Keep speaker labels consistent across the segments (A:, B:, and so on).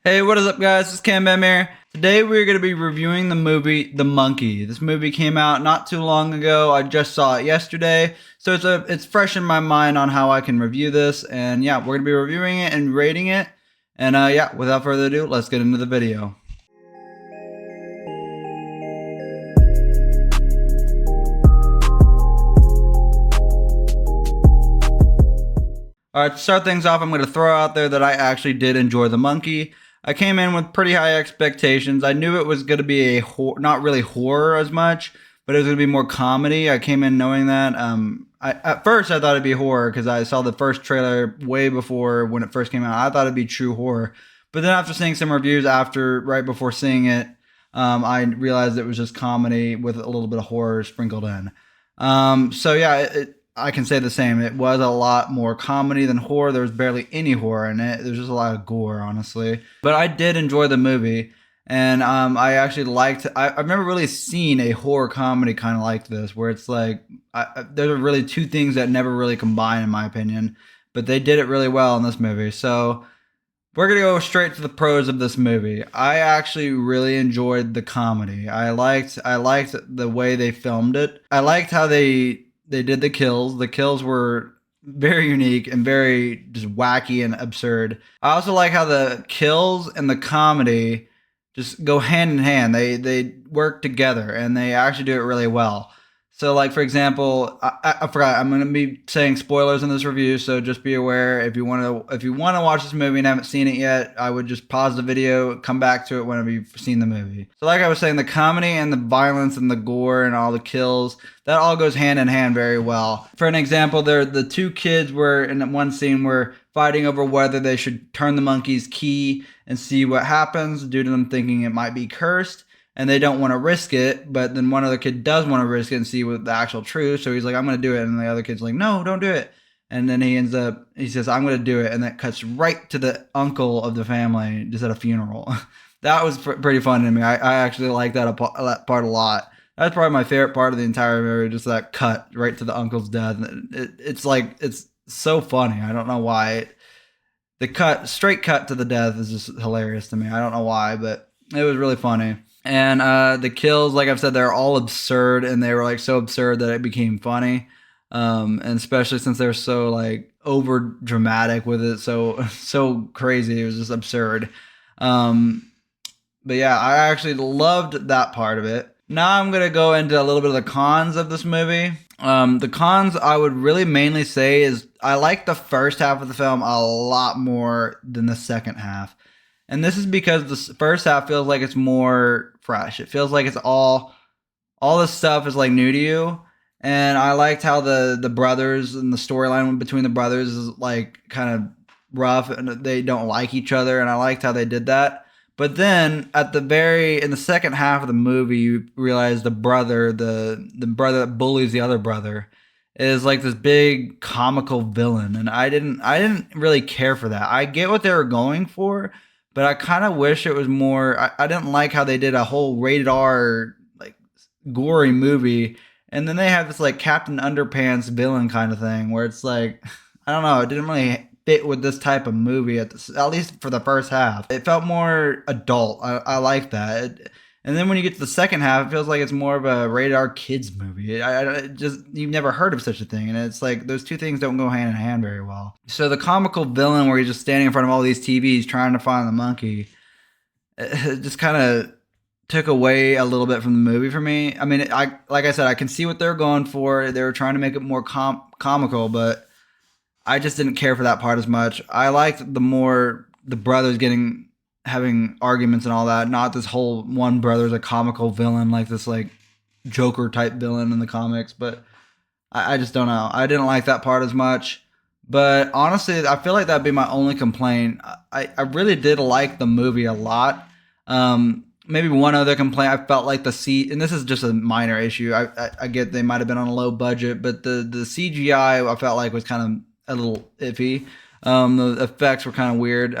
A: Hey, what is up, guys? It's Cam Bam here. Today we're going to be reviewing the movie The Monkey. This movie came out not too long ago. I just saw it yesterday, so it's fresh in my mind on how I can review this. And yeah, we're going to be reviewing it and rating it. And yeah, without further ado, let's get into the video. Alright, to start things off, I'm going to throw out there that I actually did enjoy The Monkey. I came in with pretty high expectations. I knew it was going to be not really horror as much, but it was going to be more comedy. I came in knowing that. At first, I thought it'd be horror because I saw the first trailer way before when it first came out. I thought it'd be true horror. But then after seeing some reviews right before seeing it, I realized it was just comedy with a little bit of horror sprinkled in. So yeah, I can say the same. It was a lot more comedy than horror. There was barely any horror in it. There's just a lot of gore, honestly. But I did enjoy the movie, and I actually liked. I've never really seen a horror comedy kind of like this, where it's like there are really two things that never really combine, in my opinion. But they did it really well in this movie. So we're gonna go straight to the pros of this movie. I actually really enjoyed the comedy. I liked the way they filmed it. I liked how they did the kills. The kills were very unique and very just wacky and absurd. I also like how the kills and the comedy just go hand in hand. They work together and they actually do it really well. So, like, for example, I forgot, I'm going to be saying spoilers in this review, so just be aware. If you want to watch this movie and haven't seen it yet, I would just pause the video, come back to it whenever you've seen the movie. So like I was saying, the comedy and the violence and the gore and all the kills, that all goes hand in hand very well. For an example, the two kids were in one scene were fighting over whether they should turn the monkey's key and see what happens due to them thinking it might be cursed. And they don't want to risk it, but then one other kid does want to risk it and see what the actual truth. So he's like, I'm going to do it. And the other kid's like, no, don't do it. And then he says, I'm going to do it. And that cuts right to the uncle of the family just at a funeral. That was pretty fun to me. I actually like that part a lot. That's probably my favorite part of the entire movie, just that cut right to the uncle's death. It's so funny. I don't know why. Straight cut to the death is just hilarious to me. I don't know why, but it was really funny. And the kills, like I've said, they're all absurd, and they were like so absurd that it became funny. And especially since they're so like over dramatic with it, so crazy, it was just absurd. But yeah, I actually loved that part of it. Now I'm gonna go into a little bit of the cons of this movie. The cons I would really mainly say is I like the first half of the film a lot more than the second half. And this is because the first half feels like it's more fresh. It feels like it's all this stuff is like new to you. And I liked how the brothers and the storyline between the brothers is like kind of rough and they don't like each other. And I liked how they did that. But then in the second half of the movie, you realize the brother that bullies the other brother is like this big comical villain. And I didn't really care for that. I get what they were going for, but I kind of wish it was more. I didn't like how they did a whole rated R, like, gory movie. And then they have this, like, Captain Underpants villain kind of thing where it's like, I don't know, it didn't really fit with this type of movie, at least for the first half. It felt more adult. I like that. And then when you get to the second half, it feels like it's more of a rated R kids movie. You've never heard of such a thing. And it's like those two things don't go hand in hand very well. So the comical villain where he's just standing in front of all these TVs trying to find the monkey, it just kind of took away a little bit from the movie for me. I mean, like I said, I can see what they're going for. They were trying to make it more comical, but I just didn't care for that part as much. I liked the brothers having arguments and all that, not this whole one brother's a comical villain, like this like Joker type villain in the comics. But I just don't know. I didn't like that part as much. But honestly, I feel like that'd be my only complaint. I really did like the movie a lot. Maybe one other complaint, I felt like and this is just a minor issue. I get they might have been on a low budget, but the CGI I felt like was kind of a little iffy. The effects were kind of weird.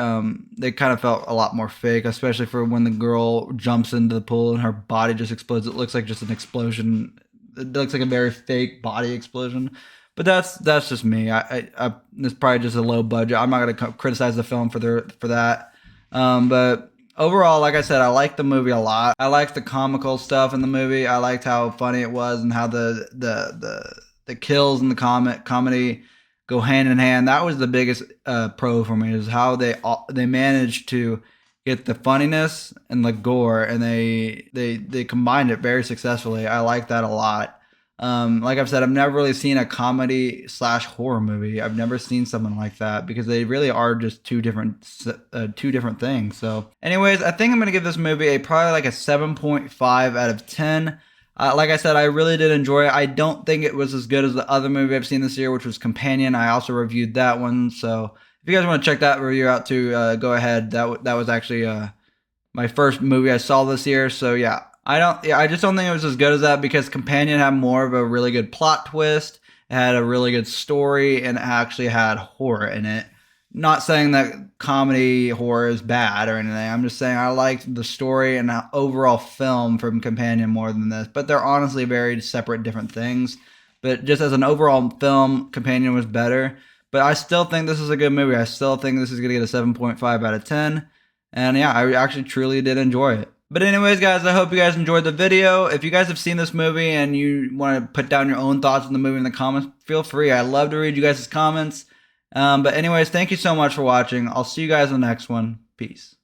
A: They kind of felt a lot more fake, especially for when the girl jumps into the pool and her body just explodes. It looks like just an explosion. It looks like a very fake body explosion. But that's just me. It's probably just a low budget. I'm not gonna criticize the film for that. But overall, like I said, I liked the movie a lot. I liked the comical stuff in the movie. I liked how funny it was and how the kills and the comedy go hand in hand. That was the biggest pro for me, is how they managed to get the funniness and the gore, and they combined it very successfully. I like that a lot. Like I've said, I've never really seen a comedy slash horror movie. I've never seen something like that, because they really are just two different things. So, anyways, I think I'm gonna give this movie probably like a 7.5 out of 10. Like I said, I really did enjoy it. I don't think it was as good as the other movie I've seen this year, which was Companion. I also reviewed that one. So if you guys want to check that review out too, go ahead. That was actually my first movie I saw this year. So yeah, I just don't think it was as good as that, because Companion had more of a really good plot twist. It had a really good story, and it actually had horror in it. Not saying that comedy horror is bad or anything. I'm just saying I liked the story and the overall film from Companion more than this. But they're honestly very separate, different things. But just as an overall film, Companion was better. But I still think this is a good movie. I still think this is going to get a 7.5 out of 10. And yeah, I actually truly did enjoy it. But anyways, guys, I hope you guys enjoyed the video. If you guys have seen this movie and you want to put down your own thoughts on the movie in the comments, feel free. I love to read you guys' comments. But anyways, thank you so much for watching. I'll see you guys in the next one. Peace.